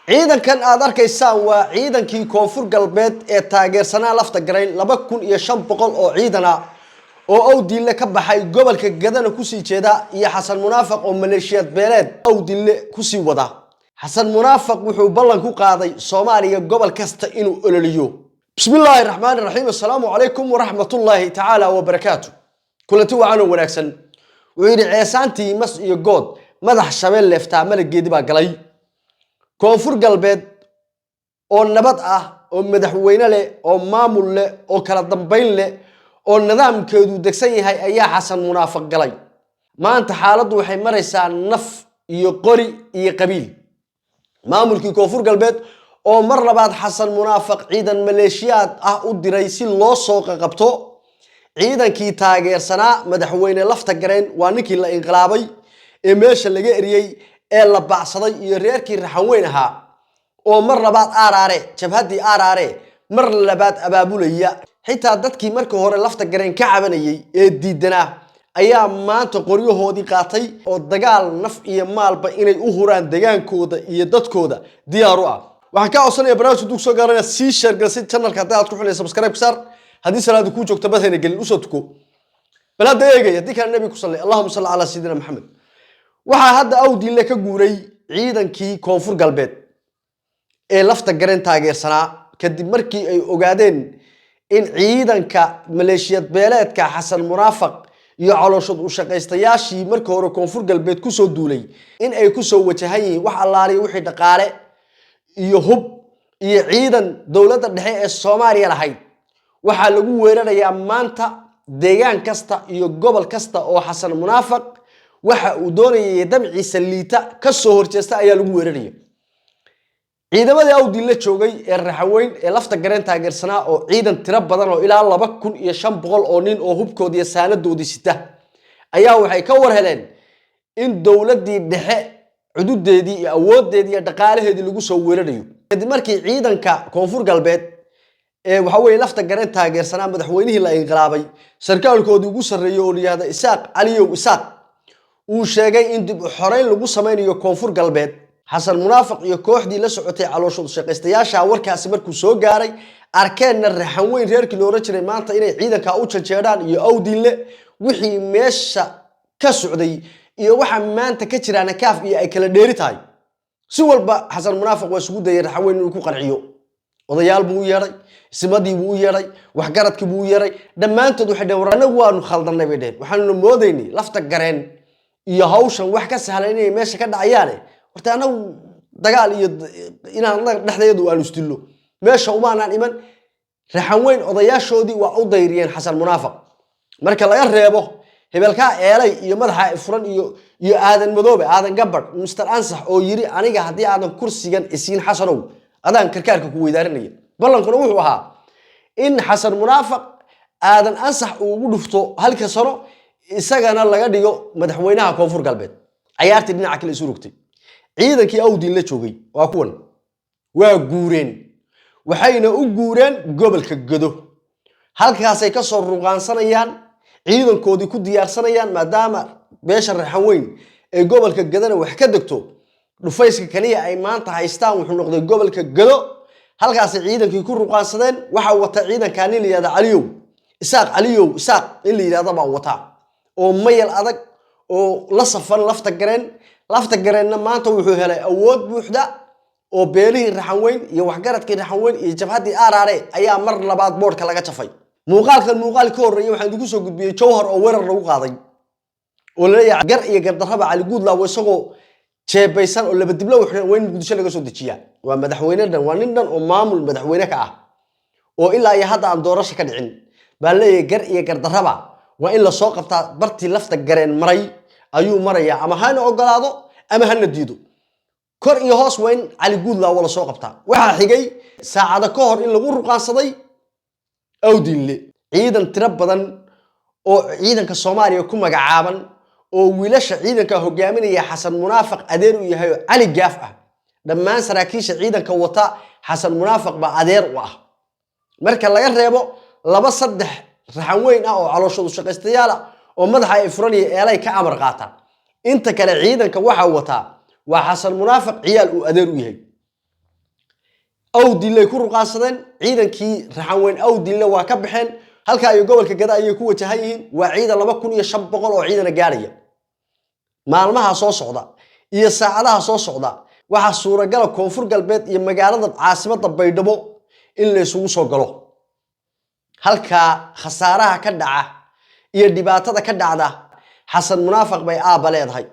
ciidankan aad arkaysaan waa ciidankii koonfur galbeed ee taageersanaa lafta garayn 2500 oo ciidan ah oo awdille ka baxay gobolka Gadana ku sii jeeda iyo Xasan Munaafaq oo maleeshiyad beeleed awdille ku sii wada. Xasan Munaafaq wuxuu ballan ku qaaday Soomaaliya gobol kasta inuu ololiyo. Bismillahir Rahmanir Rahiim. Assalaamu alaykum wa rahmatullahi ta'ala wa barakatuh. kulanti wacan wanaagsan. Wixii ceesaantii mas iyo good madax shabeel leefta malageedi baa galay. koonfur galbeed oo nabad ah oo madaxweyne leh oo maamul leh oo kala dambeyn leh oo nidaamkeedu degsan yahay ayaa Xasan Munaafaq galay. maanta xaaladdu waxay maraysaa naf iyo qori iyo qabiil. maamulkii koonfur galbeed oo mar labaad Xasan Munaafaq ciidan maleeshiyaad ah u diray si loo soo qabto ciidankii taageersanaa madaxweyne lafta gareen waa ninkii la inqilaabay ee meesha laga eriyay ee la baacsaday iyo reerkii raxan weyn ahaa oo mar labaad aaraare jabhadii aaraare mar labaad abaabulaya xitaa dadkii markii hore lafta gareen ka cabanayay ee diidanaa ayaa maanta qoryahoodii qaatay oo dagaal naf iyo maalba inay u huraan degaankooda iyo dadkooda diyaar u ah. waxaan ka codsanaya barnaamijka dug soo gaarana si share galsi channelka hadii aad ku xulay subscribe ku saar hadii salaadu ku joogto badana galin u soo tuko balada eegay hadii kan nabi ku sallallahu Allahumma salli ala sayyidina Muhammad. waxa hadda awdille ka guuray ciidankii koonfur galbeed ee lafta gareen taageersanaa kadib markii ay ogaadeen in ciidanka maleeshiyad beeleedka Xasan Munaafaq iyo calooshad u shaqaystayaashii markii hore koonfur galbeed ku soo duulay in ay ku soo wajahayn wax allaaliyo wixii dhaqaale iyo hub iyo ciidan dawladda dhexe ee Soomaaliya lahayd waxa lagu weerarayaa maanta deegaan kasta iyo gobol kasta oo Xasan Munaafaq waxa uu doonayay dabciisa liita ka soo horjeesta ayaa lagu weerarayay. ciidamadii awdille joogay ee raxaweyn ee lafta gareen taageersanaa oo ciidan tiro badan oo ilaa 2500 oo nin oo hubkoodii iyo saanadoodii sita ayaa waxay ka war heleen in dawladdii dhexe xuduudeedii iyo awoodeedii iyo dhaqaalaheedii lagu soo weerarayo kadib markii ciidanka koonfur galbeed ee waxa weeye lafta gareen taageersanaa madaxweynihii la inqilaabay sarkaalkoodii ugu sareeyay oo liyada Isaaq Aliyow Isaaq uu sheegay in dib u xoreyn lagu sameeyo koonfur galbeed. Xasan Munaafaq iyo kooxdii la socotay calooshooda shaqaystayaasha warkaasi markuu soo gaaray arkeenna raxan weyn reerkii loo rajiray maanta inay ciidanka u janjeedaan iyo awdille wixii meesha ka socday iyo waxa maanta ka jiraan kaaf iyo ay kala dheeri tahay si walba Xasan Munaafaq waa isugu dayay raxan weyn inuu ku qanciyo odayaal buu yeeray ismadii buu yeeray wax garadkii buu yeeray dhamaantood waxay dhawrana waanu khaldanay bay dheen waxaanu moodaynay lafta gareen iyo hawshan wax ka sahlan inay meesha ka dhacayaan horta anagu dagaal iyo inaan dhaxdeedu aan isdillo meesha uma aanan iman raxan weyn odayaashoodii waa u dayriyeen Xasan Munaafaq marka laga reebo hebelka eelay iyo madaxa furan iyo aadan madoobe aadan gabadh Mr Ansax oo yiri aniga hadii aadan kursigan isiin Xasanow adaan karkaarka ku weydaarinaya ballankuna wuxuu ahaa in Xasan Munaafaq aadan Ansax ugu dhufto halka sano isagana laga dhigo madaxweynaha koonfur galbeed ciyaartii dhinaca kale isu rugtay. ciidankii awdille joogay waa kuwan waa guureen waxayna u guureen gobolka Gado halkaas ay ka soo ruqaansanayaan ciidankoodii ku diyaarsanayaan maadaama beesha raxan weyn ee gobolka Gadana wax ka degto dhufayska kaliya ay maanta haystaan wuxuu noqday gobolka Gado halkaas ciidankii ku ruqaansadeen waxa wata ciidanka nin la yiraahdo Aliyow Isaaq in la yiraahdo baa wata oo mayl adag oo la safan lafta gareenna maanta wuxuu helay awood buuxda oo beelihii raxan weyn iyo waxgaradkii raxan weyn iyo jabhadii aaraare ayaa mar labaad boodka laga jafay. muuqaal ka horeeyay waxaan ugu soo gudbiyay Jowhar oo weerar lagu qaaday oo la leeyahay gar iyo gardarraba Cali Guudlaaw isagoo jeebaysan oo laba diblo weyn Muqdisho laga soo dejiyaa waa madaxweyne dhan waa nin dhan oo maamul madaxweyne ka ah oo ilaa iyo hadda aan doorasho ka dhicin baa leeyahay gar iyo gardarraba waa in la soo qabtaa bartii lafta gareen maray ayuu maraya ama hana ogolaado ama hana diido kor iyo hoos weyn Cali Guudlaaw wala soo qabtaa. waxa xigay saacada ka hor in lagu ruqaansaday awdille ciidan tiro badan oo ciidanka Soomaaliya ku magacaaban oo wiilasha ciidanka hogaaminaya Xasan Munaafaq adeer u yahay Cali Gaaf ah dhammaan saraakiisha ciidanka wata Xasan Munaafaq ba adeer u ah marka laga reebo 2-3 raxan weyn ah oo calooshooda shaqaystayaal oo madaxa ay furan iyo eelay ka amar qaata inta kale ciidanka waxa wata waa Xasan Munaafaq ciyaal uu adeer u yahay awdile ku ruqaasadeen ciidankii raxanweyn awdile waa ka baxeen halka ay gobolka gada ay ku wajahan yihiin waa ciidan 2500 oo ciidan gaaraya maalmaha soo socda iyo saacadaha soo socda waxa suuragal koonfur galbeed iyo magaalada caasimadda Baydhabo in la isugu soo galo halka khasaaraha ka dhaca iyo dhibaatada ka dhacda xasan munaafiq bay aabaleedahay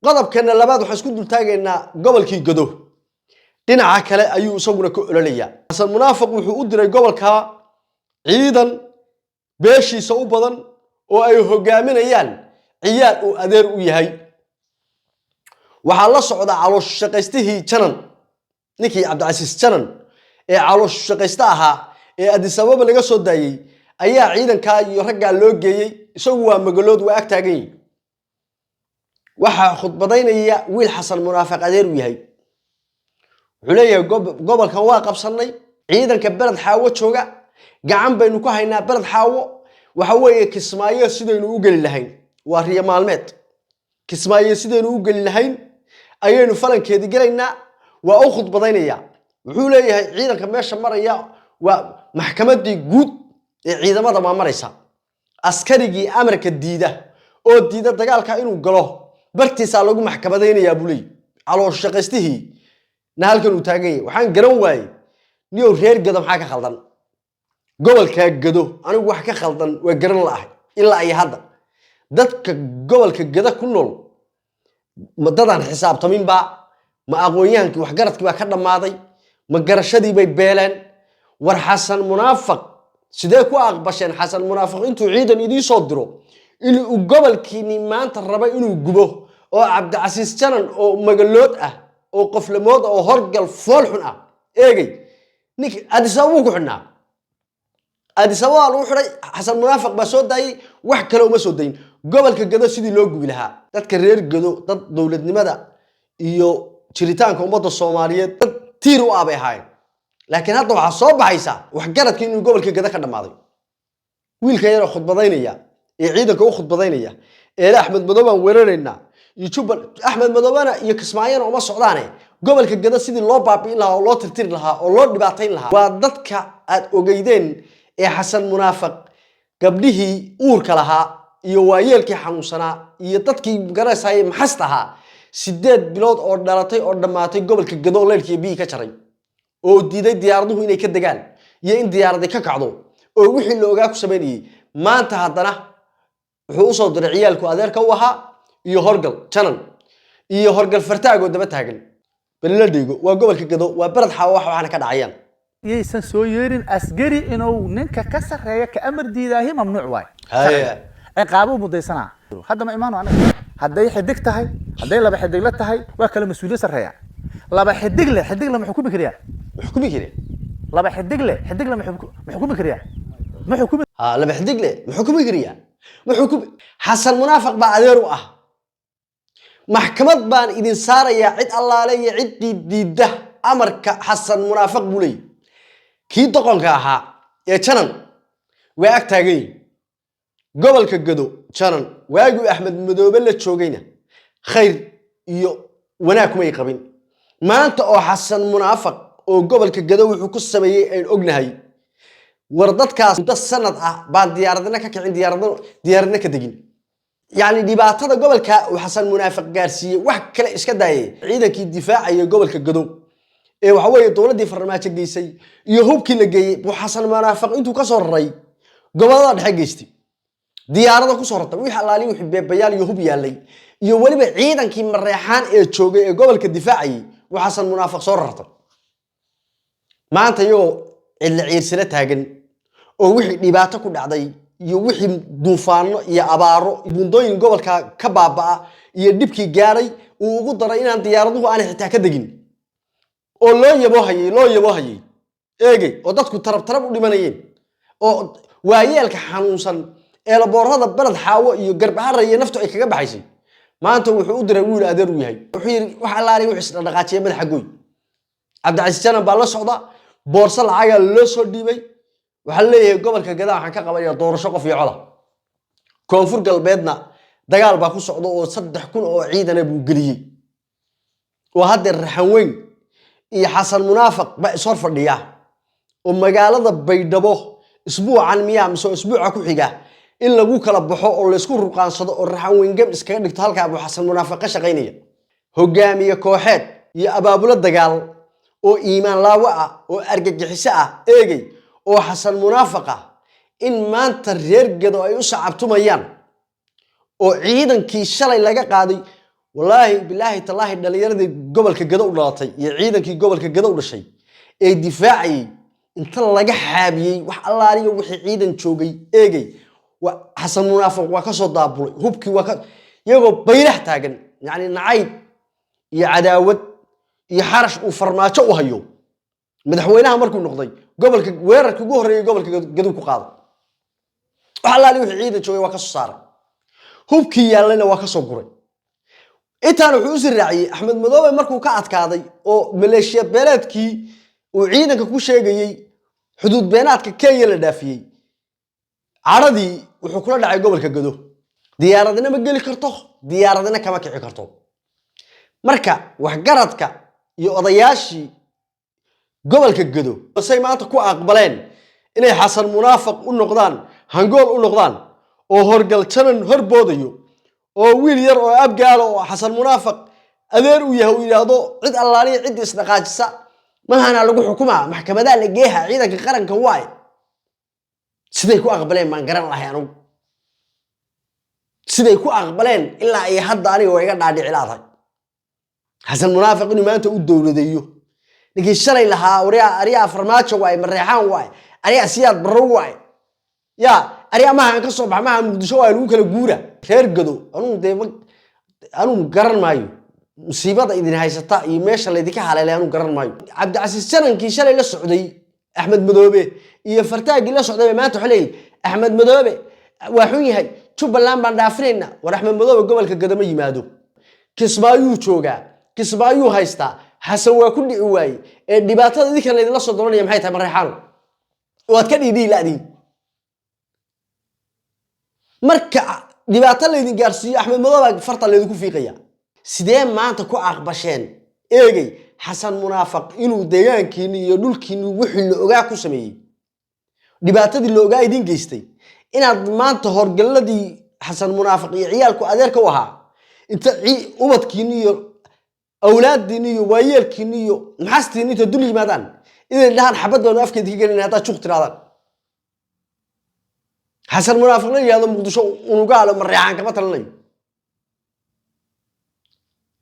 qodobkana labaad waxa isku dul taageynaa gobolkii Gado dhinaca kale ayuu isaguna ku ololayaa xasan munaafiq wuxuu u diray gobolka ciidan beeshiisa u badan oo ay hogaaminayaan ciyaar uu adeer u yahay waxa la socda caloosh shaqaystihii janan ninkii Cabdicasiis janan ee caloosh shaqaysta ahaa ee Addis Ababa laga soo daayay ayaa ciidanka iyo ragga loo geeyay isagu waa magalood waa ag taagan waxa khudbadaynaya wiil xasan munaafiq adeer u yahay wuxuu leeyahay gobolkan waa qabsanay ciidanka balad xaawo jooga gacan baynu ku haynaa balad xaawo waxa weeye Kismaayo sidaynu u gali lahayn waa riya maalmeed Kismaayo sidaynu u gali lahayn ayaynu falankeedi galaynaa waa u khudbadaynaya wuxuu leeyahay ciidanka meesha maraya waa maxkamadii guud ee ciidamada ma maraysa askarigii amarka diida oo diida dagaalka inuu galo bartiisa lagu maxkamadaynaya bulay caloosh shaqaystihii naalkan uu taagay waxaan garan waayay niyo reer Gado maxaa ka khaldan gobolka Gado anigu wax ka khaldan waa garan la'ahay ilaa ay hadda dadka gobolka Gado ku nool madadan xisaabtamin ba ma aqoonyahankii wax garadkii ba ka dhamaaday ma garashadii bay beeleen war xasan munaafiq sidee ku aqbasheen xasan munaafiq intuu ciidan idin soo diro inuu gobolkiini maanta raba inuu gubo oo Cabdicasiis janan oo magalood ah oo qoflamood oo horgal fool xun ah eegay nink Addis Ababa ku xunaa Addis Ababa lagu xiray xasan munaafiq ba soo daayay wax kale uma soo dayin gobolka Gado sidii loo gubi lahaa dadka reer Gado dad dawladnimada iyo jiritaanka ummadda Soomaaliyeed dad tiir u aabay ahaayeen laakiin hadda waxa soo baxaysa wax garadkii inuu gobolka Gado ka dhamaaday wiilka yar oo khudbadaynaya ee ciidanka u khudbadaynaya ee Axmed Madoobe weerarayna YouTube Axmed Madoobana iyo Kismaayana uma socdaane gobolka Gado sidii loo baabi'in lahaa oo loo tirtiri lahaa oo loo dhibaatayn lahaa waa dadka aad ogeydeen ee xasan munaafiq gabdhihii uurka lahaa iyo waayeelkii xanuunsanaa iyo dadkii garaysay maxastaha 8 bilood oo dhalatay oo dhamaatay gobolka Gado leelkii biyo ka jaray oo diiday diyaaraduhu inay ka degaan iyo in diyaarada ka kacdo oo wixii looga ku sameeyay maanta haddana wuxuu u soo diray ciyaalku adeerka u ahaa iyo horgal janan iyo horgal fartaago daba taagan balila dhigo waa gobolka Gado waa barad xawa waxaana ka dhacayaan yeysan soo yeerin asgari inuu ninka ka sareeyo ka amar diidaahi mamnuuc waay haya ciqaabo mudaysana hadda ma imaano anaga haday xidig tahay haday laba xidig la tahay waa kala mas'uuliyad sareeya laba xidig la ma xukumi kariya laba xidig la ma xukumi kariya ma xukumi laba xidig la ma xukumi kariya ma xukumi xasan munaafiq ba adeer u ah maxkamad baan idin saaraya cid allaale iyo cid diidda amarka xasan munaafiq bulay kii doqonka ahaa ee janan waa ag taagay gobolka Gado janan waagi Axmed Madoobe la joogayna khayr iyo wanaag kuma qabin maanta oo xasan munaafiq oo gobolka Gado wuxuu ku sameeyay ay ognahay war dadkaas muddo sanad ah baan diyaaradna ka kicin diyaaradna ka degin يعني dhibaatada gobolka xasan munaafiq gaarsiiyay wax kale iska daayay ciidankii difaacaya gobolka Gado ee waxa weeye dawladii farmaajo geysay iyo hubkii la geeyay buu xasan munaafiq intuu ka soo raray gobolada dhexe geystay diyaarada ku soo rartay wixii alaali wixii beebayaal iyo hub yaalay iyo waliba ciidankii mareexaan ee joogay ee gobolka difaacayay buu xasan munaafiq soo rartay maanta iyo cid ciirsila taagan oo wixii dhibaato ku dhacday iyo wixii duufaano iyo abaaro bundooyin gobolka ka baabaa iyo dibkii gaaray uu ugu daray inaan diyaaraduhu aan xitaa ka degin oo loo yabo hayay eegay oo dadku tarab u dhimanayeen oo waayeelka xanuunsan ee laboorada balad xaawo iyo garbaharra iyo naftu ay kaga baxaysay maanta wuxuu u diray wiil adeer u yahay wuxuu yiri wax allaari wixii dhaqaajiyay madaxa gooy Cabdicasiis janan baa la socda boorso lacaga loo soo dhiibay waxa leeyahay gobolka Gado waxaan ka qabanaya doorasho qof iyo coda koonfur galbeedna dagaal baa ku socdo oo 3,000 oo ciidan buu galiyay oo hadda raxan weyn iyo xasan munaafaq ba isor fadhiya oo magaalada baydhabo isbuucan miyaa mise isbuuca ku xiga in lagu kala baxo oo la isku ruqaansado oo raxan weyn iskaga dhigto halka Abu Xasan Munaafaq ka shaqeynaya hogaamiye kooxeed iyo abaabulo dagaal oo iimaan laawo ah oo argagixiso ah eegay oo Xasan Munaafaq in maanta reer Gado ay u sacabtumayaan oo ciidankii shalay laga qaaday wallahi billahi tallahi dhalinyaradii gobolka Gado u dhalatay iyo ciidankii gobolka Gado u dhashay ee difaacay inta laga xaabiyay wax allaaliga wixii ciidan joogay eegay وحسن منافق وكسر دابول هبكي يجو بيرح تاجن يعني نعيب يعداود يحرش وفرماتشو وهيو مدحوينها مركو نقضي قبل ويرك جوهري قبل قدوك قاضي وحلا لي وحيد شوي وكسر صار هبكي يالنا وكسر قري إنتان وحوس الرعي أحمد مدوبي مركو كعد كاضي أو مليشيا بلدكي وعيدك كل شيء جاي حدود بيناتك كي يلدافي عرضي وحكونا دعي قبل كجدو دياردنا ما قلي كرتو دياردنا كما كعي كرتو مركا وحجرتك يقضياشي قبل كجدو بس ما أنت كو أقبلين إني حصل منافق والنقدان هنقول والنقدان أو هرجل تنن هربوديو أو ويلير أو أبجال أو حصل منافق أذير ويهوي هذا عد الله لي عد إصدقاء السا ما هنا لقوا حكومة محكمة ده لقيها عيدك القرن كواي siday ku aqbaleen man garan lahay anu siday ku aqbaleen ilaa ay hadda aniga way iga dhaadhici lahayd Xasan Munaafaq inuu maanta u dowladeeyo ninkii shalay lahaa ariya farmaajo way mareexaan way ariya siyaad baro way ya ariya ma aan ka soo baxay ma Muqdisho way lagu kala guura reer Gado anu garan maayo musiibada idin haysata iyo meesha la idinka haleelay anu garan maayo Cabdi Casiis Janankii shalay la socday أحمد مدوبي يفرتاج لا سعودي ما تحلي أحمد مدوبي وحوي هاي شوف اللام بندافرنا ورحمة مدوبي قبل كقدم يمادو كسبايو شوجا كسبايو هايستا حسوا كل قواي الدباتات ذيك اللي لا صدروني يوم حيتها من ريحانه واتكلم دي لا دي مركع دباتات اللي جارسي أحمد مدوبي فرط اللي يكون في قيا سيدين ما أنت كو عقبشين إيجي حسن منافق إنه ديان كيني يدل كيني وحي اللي أجا كوسمي دبعتدي اللي أجا يدين جيستي إن ما أنت هرجل دي حسن منافق عيالك وأديرك وها أنت أمت كيني أولاد ديني ويال كيني محست إني تدل مادان إذا ده حبض ولا أفكر تيجي إن هذا شوك ترى حسن منافق لي هذا مقدشو ونقع على مريحان كما ترى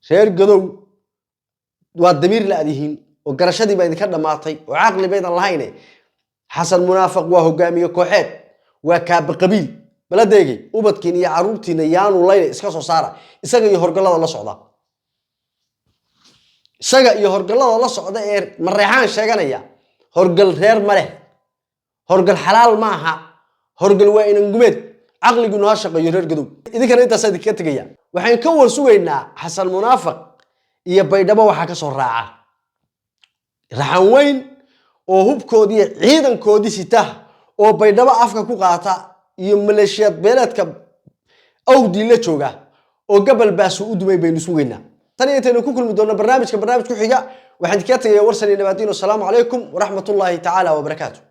شير قدو والدمير لا ديهين وقرشدي بين كذا معطي وعقل بين اللهينه حسن منافق وهو جامي كوحد وكاب قبيل بلا دقي وبدكين يا عروتي نيان وليله اسكاسو ساره isaga iyo horgalada la socda isaga iyo horgalada la socda ee mareexaan sheeganaya horgal reer male horgal xalaal ma aha horgal waa in gumeed aqligu noo shaqeeyo reer Gadow idinkana inta sadii ka tagaya waxaan ka war sugaynaa Xasan Munaafaq iyo baydhabo waxa ka soo raaca raxan weyn oo hubkoodii ciidankoodii sita oo baydhabo afka ku qaata iyo maleeshiyad beeladka awdi la jooga oo gabal baas u dumay baynu sugeynaa tan intaynu ku kulmi doona barnaamijka ku xiga waxaan ka tagay warsan nabaadiin assalamu alaykum wa rahmatullahi ta'ala wa barakatuh